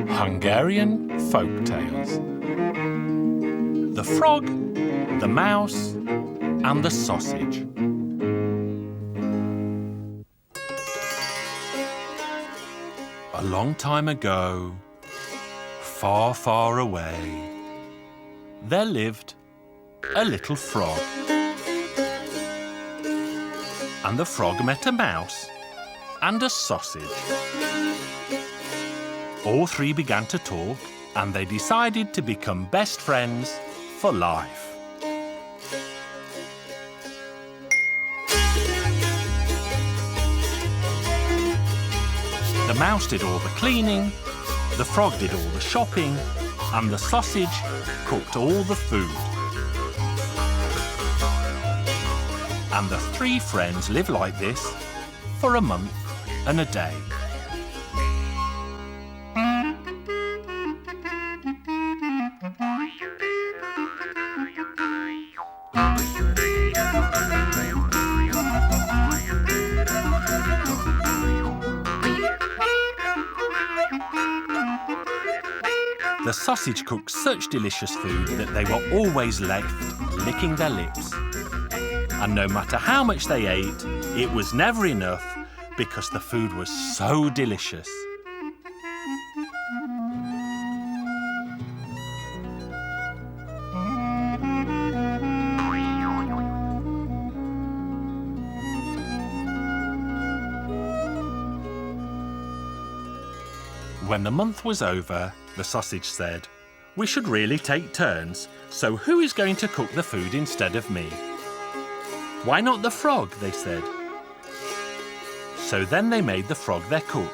Hungarian Folk Tales. The Frog, the Mouse, and the Sausage. A long time ago, far, far away, there lived a little frog. And the frog met a mouse and a sausage. All three began to talk, and they decided to become best friends for life. The mouse did all the cleaning, the frog did all the shopping, and the sausage cooked all the food. And the three friends lived like this for a month and a day. The sausage cooked such delicious food that they were always left licking their lips. And no matter how much they ate, it was never enough because the food was so delicious. When the month was over, the sausage said, "We should really take turns, so who is going to cook the food instead of me?" "Why not the frog?" they said. So then they made the frog their cook.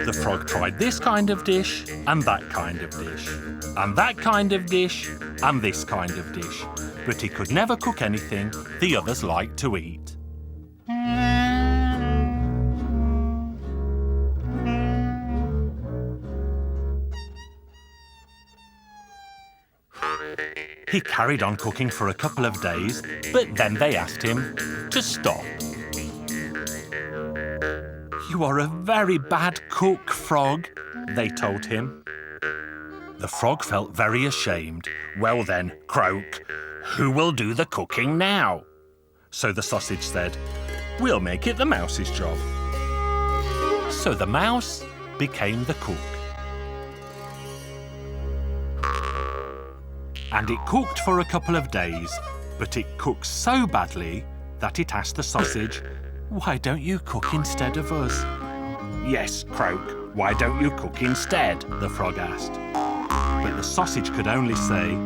The frog tried this kind of dish, and that kind of dish, and that kind of dish, and this kind of dish, but he could never cook anything the others liked to eat. He carried on cooking for a couple of days, but then they asked him to stop. "You are a very bad cook, Frog," they told him. The frog felt very ashamed. "Well then, croak, who will do the cooking now?" So the sausage said, "We'll make it the mouse's job." So the mouse became the cook. And it cooked for a couple of days, but it cooked so badly that it asked the sausage, "Why don't you cook instead of us?" "Yes, croak, why don't you cook instead?" the frog asked. But the sausage could only say,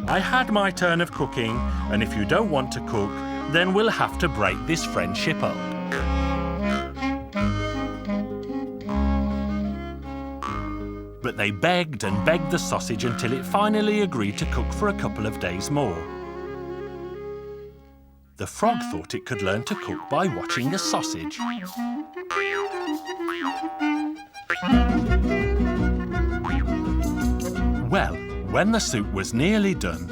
"I had my turn of cooking, and if you don't want to cook, then we'll have to break this friendship up." But they begged and begged the sausage until it finally agreed to cook for a couple of days more. The frog thought it could learn to cook by watching the sausage. Well, when the soup was nearly done,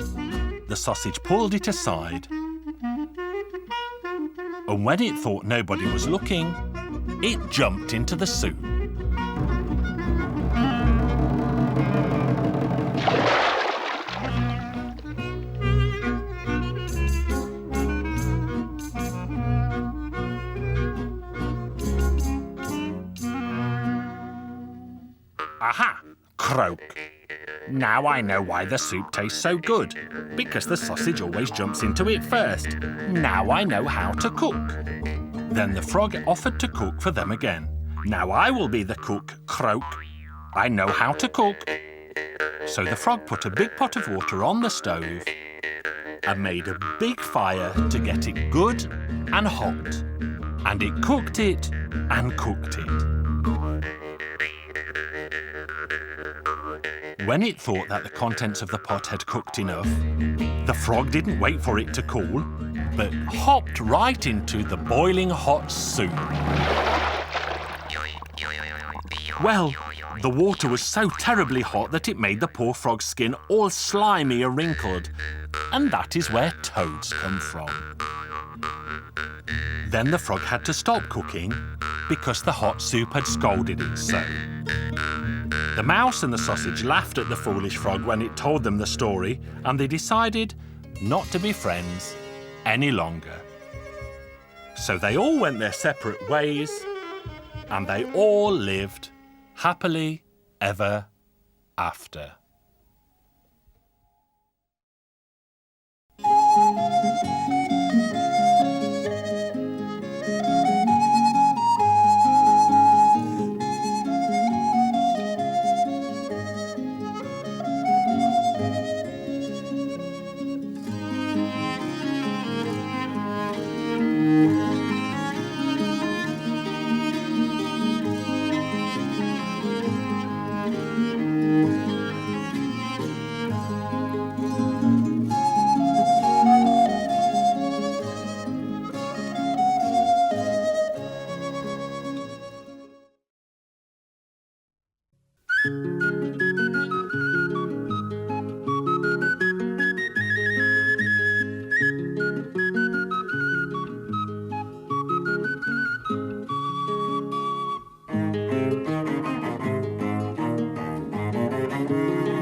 the sausage pulled it aside. And when it thought nobody was looking, it jumped into the soup. Aha! Croak. Now I know why the soup tastes so good. Because the sausage always jumps into it first. Now I know how to cook. Then the frog offered to cook for them again. Now I will be the cook, Croak. I know how to cook. So the frog put a big pot of water on the stove and made a big fire to get it good and hot. And it cooked it and cooked it. When it thought that the contents of the pot had cooked enough, the frog didn't wait for it to cool, but hopped right into the boiling hot soup. Well, the water was so terribly hot that it made the poor frog's skin all slimy and wrinkled, and that is where toads come from. Then the frog had to stop cooking because the hot soup had scalded it so. The mouse and the sausage laughed at the foolish frog when it told them the story, and they decided not to be friends any longer. So they all went their separate ways, and they all lived happily ever after.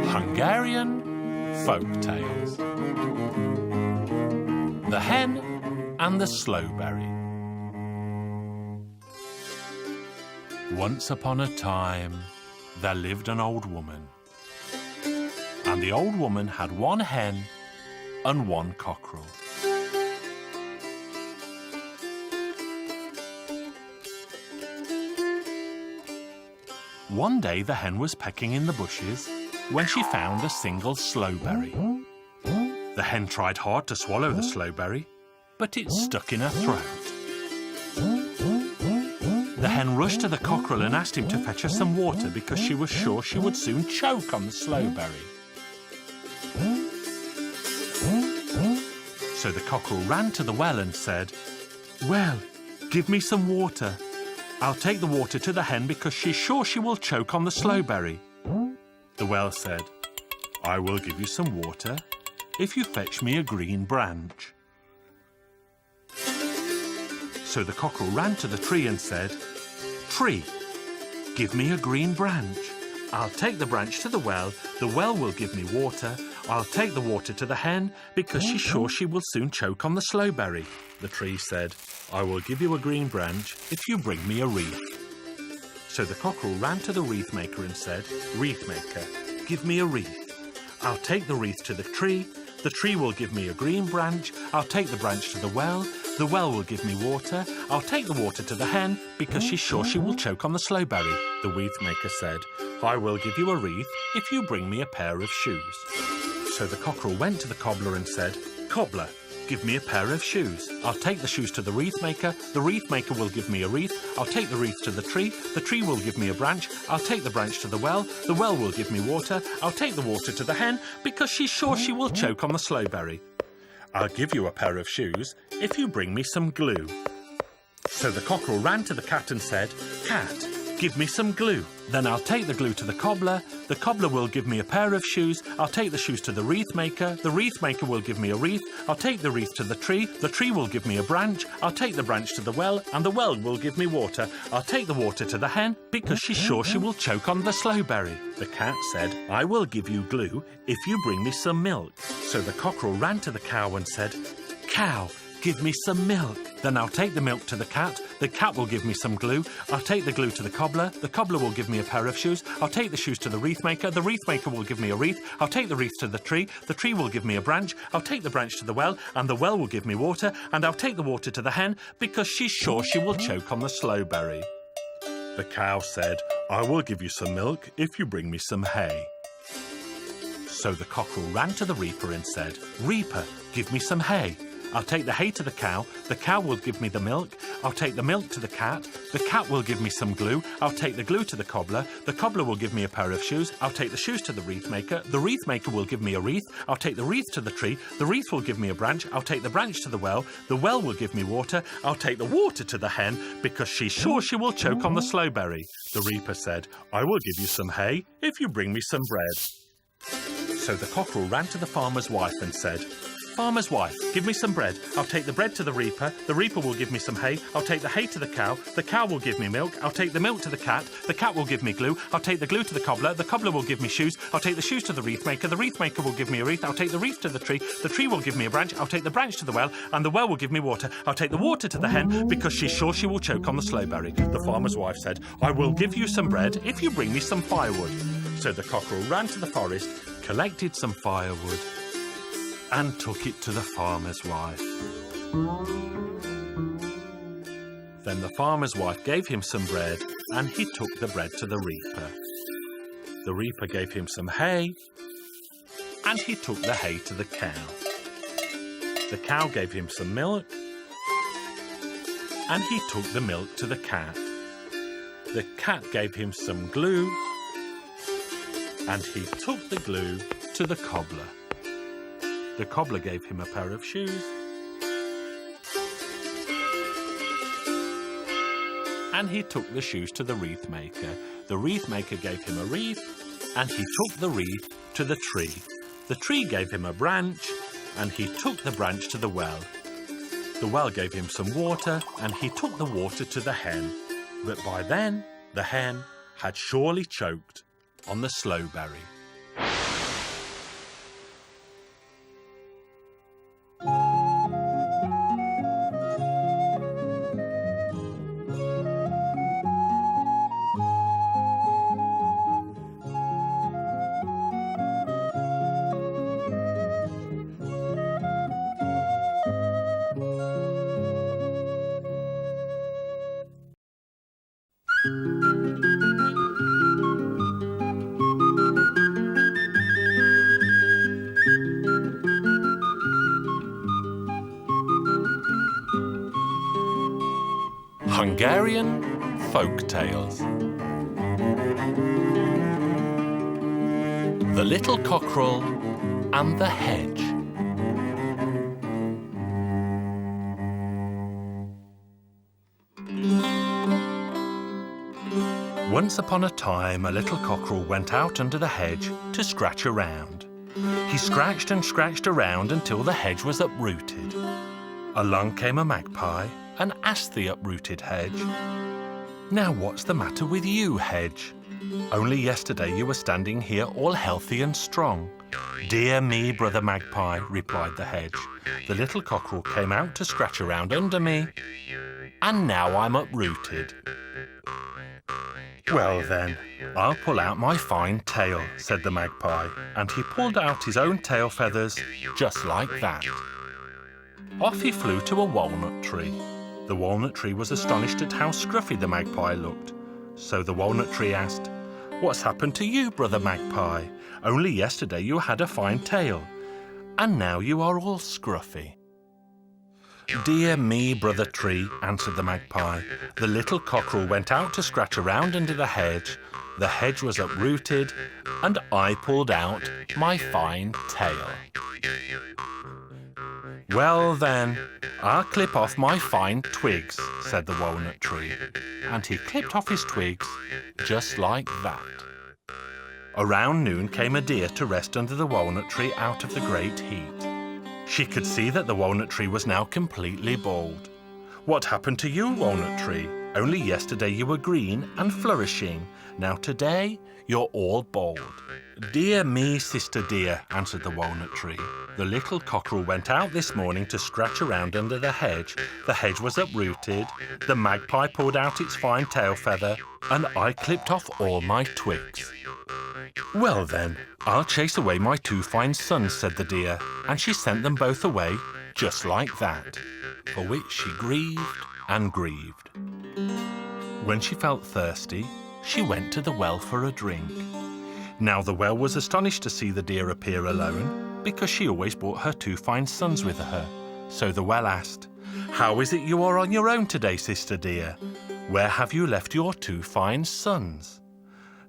Hungarian Folk Tales. The Hen and the Slowberry. Once upon a time, there lived an old woman. And the old woman had one hen and one cockerel. One day the hen was pecking in the bushes when she found a single slowberry. The hen tried hard to swallow the slowberry, but it stuck in her throat. The hen rushed to the cockerel and asked him to fetch her some water because she was sure she would soon choke on the slowberry. So the cockerel ran to the well and said, "Well, give me some water. I'll take the water to the hen because she's sure she will choke on the slowberry." The well said, "I will give you some water if you fetch me a green branch." So the cockerel ran to the tree and said, "Tree, give me a green branch. I'll take the branch to the well will give me water. I'll take the water to the hen because she's sure she will soon choke on the slowberry." The tree said, "I will give you a green branch if you bring me a wreath." So the cockerel ran to the wreath maker and said, "Wreath maker, give me a wreath. I'll take the wreath to the tree will give me a green branch. I'll take the branch to the well will give me water. I'll take the water to the hen because she's sure she will choke on the slowberry." The wreath maker said, "I will give you a wreath if you bring me a pair of shoes." So the cockerel went to the cobbler and said, "Cobbler, give me a pair of shoes. I'll take the shoes to the wreath maker will give me a wreath. I'll take the wreath to the tree will give me a branch. I'll take the branch to the well will give me water. I'll take the water to the hen because she's sure she will choke on the slowberry. I'll give you a pair of shoes if you bring me some glue." So the cockerel ran to the cat and said, "Cat, give me some glue. Then I'll take the glue to the cobbler will give me a pair of shoes. I'll take the shoes to the wreath maker will give me a wreath. I'll take the wreath to the tree will give me a branch. I'll take the branch to the well will give me water. I'll take the water to the hen because she's sure she will choke on the slowberry." The cat said, "I will give you glue if you bring me some milk." So the cockerel ran to the cow and said, "Cow, give me some milk. Then I'll take the milk to the cat will give me some glue. I'll take the glue to the cobbler will give me a pair of shoes. I'll take the shoes to the wreath maker will give me a wreath. I'll take the wreath to the tree will give me a branch. I'll take the branch to the well will give me water. And I'll take the water to the hen because she's sure she will choke on the slowberry." The cow said, "I will give you some milk if you bring me some hay." So the cockerel ran to the reaper and said, "Reaper, give me some hay." I'll take the hay to the cow will give me the milk. I'll take the milk to the cat will give me some glue. I'll take the glue to the cobbler will give me a pair of shoes. I'll take the shoes to the wreath maker will give me a wreath. I'll take the wreath to the tree will give me a branch. I'll take the branch to the well will give me water. I'll take the water to the hen, because she's sure she will choke on the slowberry. The reaper said, I will give you some hay if you bring me some bread. So the cockerel ran to the farmer's wife and said, Farmer's wife, give me some bread. I'll take the bread to the reaper will give me some hay. I'll take the hay to the cow will give me milk. I'll take the milk to the cat will give me glue. I'll take the glue to the cobbler will give me shoes. I'll take the shoes to the wreath maker will give me a wreath. I'll take the wreath to the tree will give me a branch. I'll take the branch to the well, and the well will give me water. I'll take the water to the hen, because she's sure she will choke on the slowberry. The farmer's wife said, I will give you some bread if you bring me some firewood. So the cockerel ran to the forest, collected some firewood, and took it to the farmer's wife. Then the farmer's wife gave him some bread, and he took the bread to the reaper. The reaper gave him some hay, and he took the hay to the cow. The cow gave him some milk, and he took the milk to the cat. The cat gave him some glue, and he took the glue to the cobbler. The cobbler gave him a pair of shoes, and he took the shoes to the wreath maker. The wreath maker gave him a wreath, and he took the wreath to the tree. The tree gave him a branch, and he took the branch to the well. The well gave him some water, and he took the water to the hen. But by then, the hen had surely choked on the slowberry. Hungarian Folk Tales. The Little Cockerel and the Hedge. Once upon a time, a little cockerel went out under the hedge to scratch around. He scratched and scratched around until the hedge was uprooted. Along came a magpie and asked the uprooted hedge, Now what's the matter with you, hedge? Only yesterday you were standing here all healthy and strong. Dear me, brother magpie, replied the hedge. The little cockerel came out to scratch around under me, and now I'm uprooted. Well then, I'll pull out my fine tail, said the magpie, and he pulled out his own tail feathers just like that. Off he flew to a walnut tree. The walnut tree was astonished at how scruffy the magpie looked. So the walnut tree asked, What's happened to you, brother magpie? Only yesterday you had a fine tail, and now you are all scruffy. Dear me, brother tree, answered the magpie. The little cockerel went out to scratch around under the hedge. The hedge was uprooted, and I pulled out my fine tail. Well then, I'll clip off my fine twigs, said the walnut tree, and he clipped off his twigs just like that. Around noon came a deer to rest under the walnut tree out of the great heat. She could see that the walnut tree was now completely bald. What happened to you, walnut tree? Only yesterday you were green and flourishing. Now today you're all bald. Dear me, sister dear, answered the walnut tree. The little cockerel went out this morning to scratch around under the hedge. The hedge was uprooted. The magpie pulled out its fine tail feather, and I clipped off all my twigs. Well then, I'll chase away my two fine sons, said the deer, and she sent them both away just like that, for which she grieved and grieved. When she felt thirsty, she went to the well for a drink. Now the well was astonished to see the deer appear alone, because she always brought her two fine sons with her. So the well asked, "How is it you are on your own today, sister dear? Where have you left your 2 fine sons?"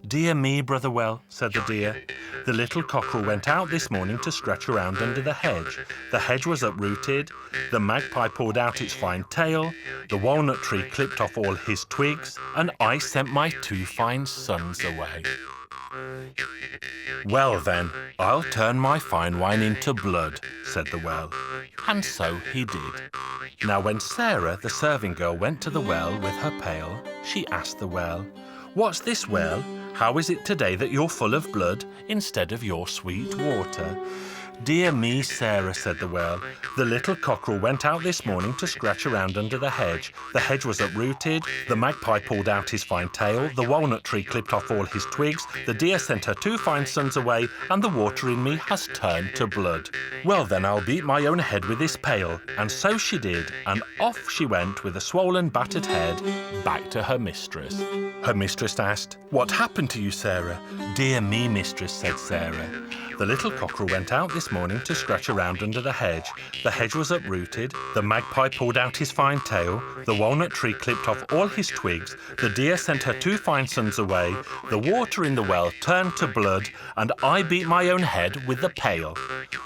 "Dear me, brother well," said the deer. "The little cockerel went out this morning to scratch around under the hedge. The hedge was uprooted, the magpie pulled out its fine tail, the walnut tree clipped off all his twigs, and I sent my 2 fine sons away." "Well then, I'll turn my fine wine into blood," said the well. And so he did. Now when Sarah, the serving girl, went to the well with her pail, she asked the well, "What's this, well? How is it today that you're full of blood instead of your sweet water?" "Dear me, Sarah," said the well, "the little cockerel went out this morning to scratch around under the hedge. The hedge was uprooted, the magpie pulled out his fine tail, the walnut tree clipped off all his twigs, the deer sent her 2 fine sons away, and the water in me has turned to blood. Well then, I'll beat my own head with this pail." And so she did, and off she went with a swollen, battered head back to her mistress. Her mistress asked, "What happened to you, Sarah?" "Dear me, mistress," said Sarah, "the little cockerel went out this morning to scratch around under the hedge. The hedge was uprooted, the magpie pulled out his fine tail, the walnut tree clipped off all his twigs, the deer sent her 2 fine sons away, the water in the well turned to blood, and I beat my own head with the pail.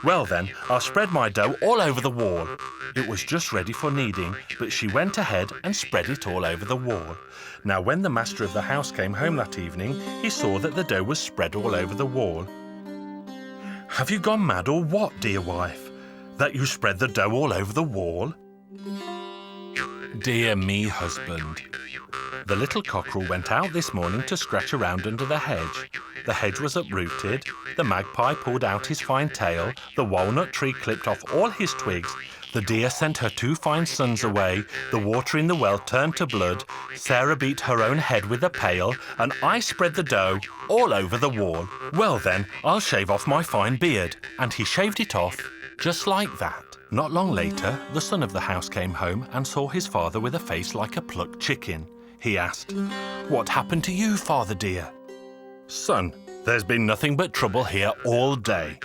Well then, I'll spread my dough all over the wall." It was just ready for kneading, but she went ahead and spread it all over the wall. Now when the master of the house came home that evening, he saw that the dough was spread all over the wall. "Have you gone mad or what, dear wife, that you spread the dough all over the wall?" "Dear me, husband, the little cockerel went out this morning to scratch around under the hedge. The hedge was uprooted, the magpie pulled out his fine tail, the walnut tree clipped off all his twigs, the deer sent her 2 fine sons away, the water in the well turned to blood, Sarah beat her own head with a pail, and I spread the dough all over the wall. Well then, I'll shave off my fine beard." And he shaved it off just like that. Not long later, the son of the house came home and saw his father with a face like a plucked chicken. He asked, "What happened to you, father dear?" "Son, there's been nothing but trouble here all day.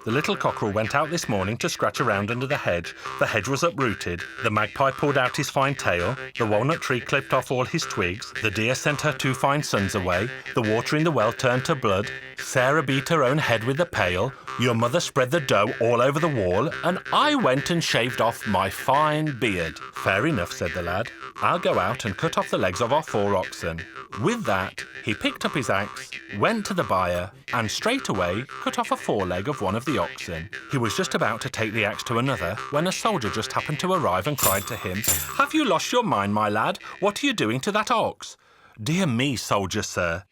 The little cockerel went out this morning to scratch around under the hedge. The hedge was uprooted, the magpie pulled out his fine tail, the walnut tree clipped off all his twigs, the deer sent her 2 fine sons away, the water in the well turned to blood, Sarah beat her own head with a pail, your mother spread the dough all over the wall, and I went and shaved off my fine beard." "Fair enough," said the lad. "I'll go out and cut off the legs of our 4 oxen." With that, he picked up his axe, went to the byre, and straight away cut off a foreleg of one of the oxen. He was just about to take the axe to another when a soldier just happened to arrive and cried to him, "Have you lost your mind, my lad? What are you doing to that ox?" "Dear me, soldier, sir.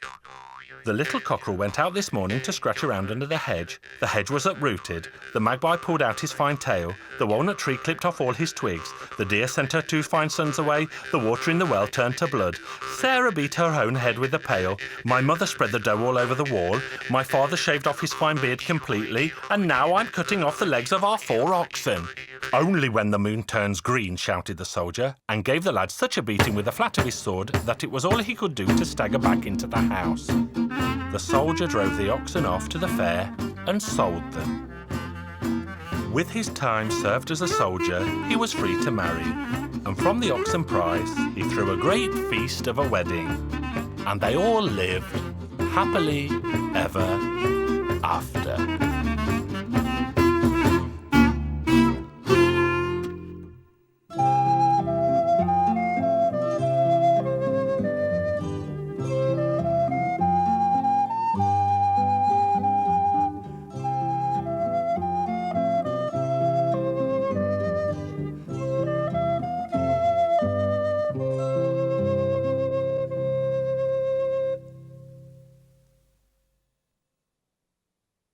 The little cockerel went out this morning to scratch around under the hedge. The hedge was uprooted, the magpie pulled out his fine tail, the walnut tree clipped off all his twigs, the deer sent her 2 fine sons away, the water in the well turned to blood, Sarah beat her own head with a pail, my mother spread the dough all over the wall, my father shaved off his fine beard completely, and now I'm cutting off the legs of our 4 oxen." "Only when the moon turns green," shouted the soldier, and gave the lad such a beating with the flat of his sword that it was all he could do to stagger back into the house. The soldier drove the oxen off to the fair and sold them. With his time served as a soldier, he was free to marry, and from the oxen prize he threw a great feast of a wedding, and they all lived happily ever after.